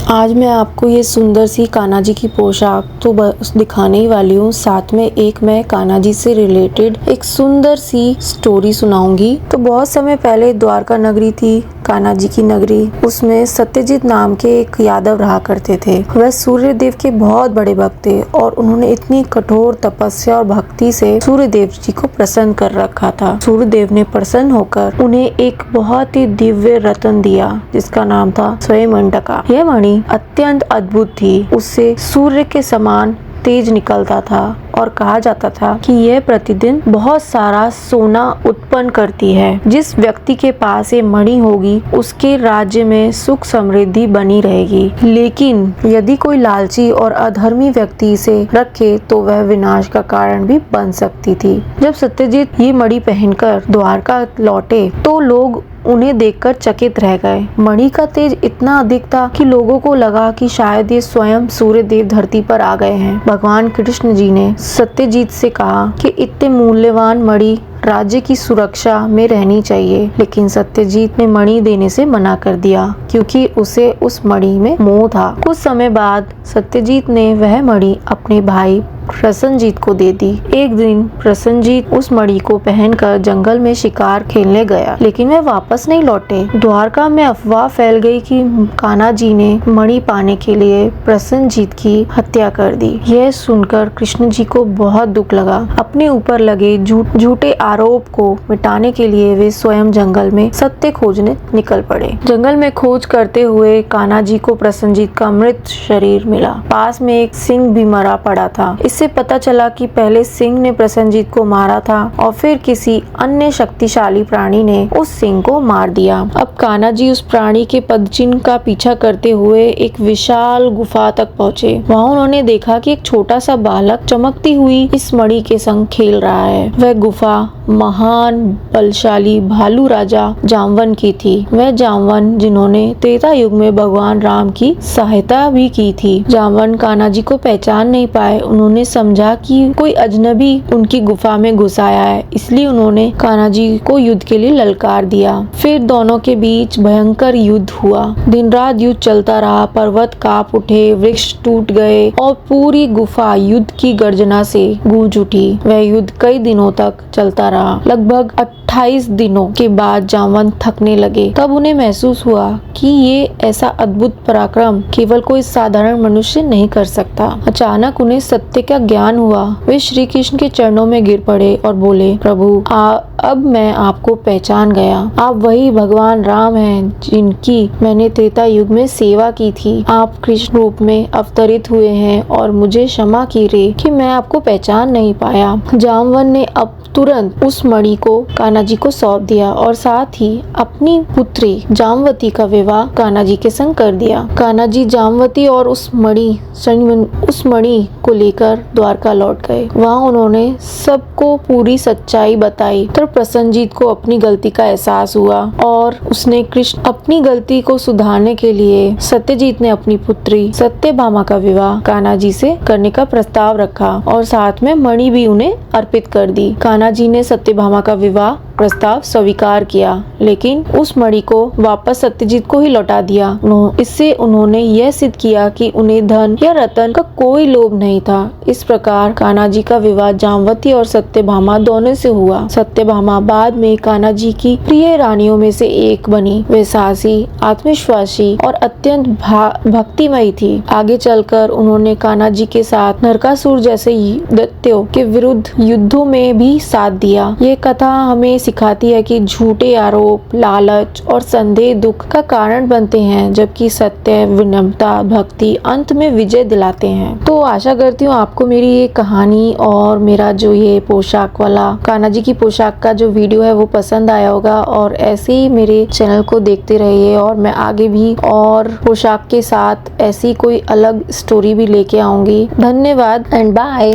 आज मैं आपको ये सुंदर सी कान्हा जी की पोशाक तो बस दिखाने ही वाली हूँ, साथ में एक मैं कान्हा जी से रिलेटेड एक सुंदर सी स्टोरी सुनाऊंगी। तो बहुत समय पहले द्वारका नगरी थी, कान्हा जी की नगरी। उसमें सत्यजीत नाम के एक यादव रहा करते थे। वह सूर्य देव के बहुत बड़े भक्त थे और उन्होंने इतनी कठोर तपस्या और भक्ति से सूर्य देव जी को प्रसन्न कर रखा था। सूर्य देव ने प्रसन्न होकर उन्हें एक बहुत ही दिव्य रत्न दिया जिसका नाम था स्वयंमंडका। यह मणि अत्यंत अद्भुत थी। उससे सूर्य के समान तेज निकलता था और कहा जाता था कि यह प्रतिदिन बहुत सारा सोना उत्पन्न करती है। जिस व्यक्ति के पास ये मणि होगी उसके राज्य में सुख समृद्धि बनी रहेगी, लेकिन यदि कोई लालची और अधर्मी व्यक्ति इसे रखे तो वह विनाश का कारण भी बन सकती थी। जब सत्यजीत ये मणि पहनकर द्वारका लौटे तो लोग उन्हें देखकर चकित रह गए। मणि का तेज इतना अधिक था कि लोगों को लगा कि शायद ये स्वयं सूर्य देव धरती पर आ गए हैं। भगवान कृष्ण जी ने सत्यजीत से कहा कि इतने मूल्यवान मणि राज्य की सुरक्षा में रहनी चाहिए, लेकिन सत्यजीत ने मणि देने से मना कर दिया क्योंकि उसे उस मणि में मोह था। कुछ समय बाद सत्यजीत ने वह मणि अपने भाई प्रसन्नजीत को दे दी। एक दिन प्रसन्नजीत उस मणि को पहनकर जंगल में शिकार खेलने गया, लेकिन वह वापस नहीं लौटे। द्वारका में अफवाह फैल गई कि कान्हा जी ने मणि पाने के लिए प्रसन्नजीत की हत्या कर दी। यह सुनकर कृष्ण जी को बहुत दुख लगा। अपने ऊपर लगे झूठे आरोप को मिटाने के लिए वे स्वयं जंगल में सत्य खोजने निकल पड़े। जंगल में खोज करते हुए कान्हा जी को प्रसन्नजीत का मृत शरीर मिला। पास में एक सिंह भी मरा पड़ा था। इससे पता चला कि पहले सिंह ने प्रसन्नजीत को मारा था और फिर किसी अन्य शक्तिशाली प्राणी ने उस सिंह को मार दिया। अब कान्हा जी उस प्राणी के पदचिन्ह का पीछा करते हुए एक विशाल गुफा तक पहुँचे। वहाँ उन्होंने देखा कि एक छोटा सा बालक चमकती हुई इस मणि के संग खेल रहा है। वह गुफा महान बलशाली भालू राजा जामवन की थी। वह जामवन जिन्होंने त्रेता युग में भगवान राम की सहायता भी की थी। जामवन कान्हा जी को पहचान नहीं पाए। उन्होंने समझा कि कोई अजनबी उनकी गुफा में घुस आया है, इसलिए उन्होंने कान्हा जी को युद्ध के लिए ललकार दिया। फिर दोनों के बीच भयंकर युद्ध हुआ। दिन रात युद्ध चलता रहा। पर्वत कांप उठे, वृक्ष टूट गए और पूरी गुफा युद्ध की गर्जना से गूंज उठी। वह युद्ध कई दिनों तक चलता रहा। लगभग 28 दिनों के बाद जामवन थकने लगे। तब उन्हें महसूस हुआ कि ये ऐसा अद्भुत पराक्रम केवल कोई साधारण मनुष्य नहीं कर सकता। अचानक उन्हें सत्य का ज्ञान हुआ। वे श्री कृष्ण के चरणों में गिर पड़े और बोले, प्रभु अब मैं आपको पहचान गया। आप वही भगवान राम हैं जिनकी मैंने त्रेता युग में सेवा की थी। आप कृष्ण रूप में अवतरित हुए हैं और मुझे क्षमा कीजिए कि मैं आपको पहचान नहीं पाया। जामवन ने अब तुरंत उस मणि को कान्हा जी को सौंप दिया और साथ ही अपनी पुत्री जामवती का विवाह कान्हा जी के संग कर दिया। कान्हा जी जामवती और उस मणि को लेकर द्वारका लौट गए। वहाँ उन्होंने सबको पूरी सच्चाई बताई। तो प्रसन्नजीत को अपनी गलती का एहसास हुआ और उसने कृष्ण अपनी गलती को सुधारने के लिए सत्यजीत ने अपनी पुत्री सत्यभामा का विवाह कान्हा जी से करने का प्रस्ताव रखा और साथ में मणि भी उन्हें अर्पित कर दी। कान्हा जी ने सत्यभामा का विवाह प्रस्ताव स्वीकार किया, लेकिन उस मणि को वापस सत्यजीत को ही लौटा दिया। इससे उन्होंने यह सिद्ध किया कि उन्हें धन या रतन का कोई लोभ नहीं था। इस प्रकार कान्हा जी का विवाह जामवती और सत्यभामा दोनों से हुआ। सत्यभामा बाद में कान्हा जी की प्रिय रानियों में से एक बनी। वे साहसी, आत्मविश्वासी और अत्यंत भक्तिमयी थी। आगे चलकर उन्होंने कान्हा जी के साथ नरकासुर जैसे दैत्यों के विरुद्ध युद्धों में भी साथ दिया। ये कथा हमें सिखाती है कि झूठे आरोप, लालच और संदेह दुख का कारण बनते हैं, जबकि सत्य, विनम्रता, भक्ति अंत में विजय दिलाते हैं। तो आशा करती हूँ आपको मेरी ये कहानी और मेरा जो ये पोशाक वाला कान्हा जी की पोशाक का जो वीडियो है वो पसंद आया होगा। और ऐसे ही मेरे चैनल को देखते रहिए और मैं आगे भी और पोशाक के साथ ऐसी कोई अलग स्टोरी भी लेके आऊंगी। धन्यवाद एंड बाय।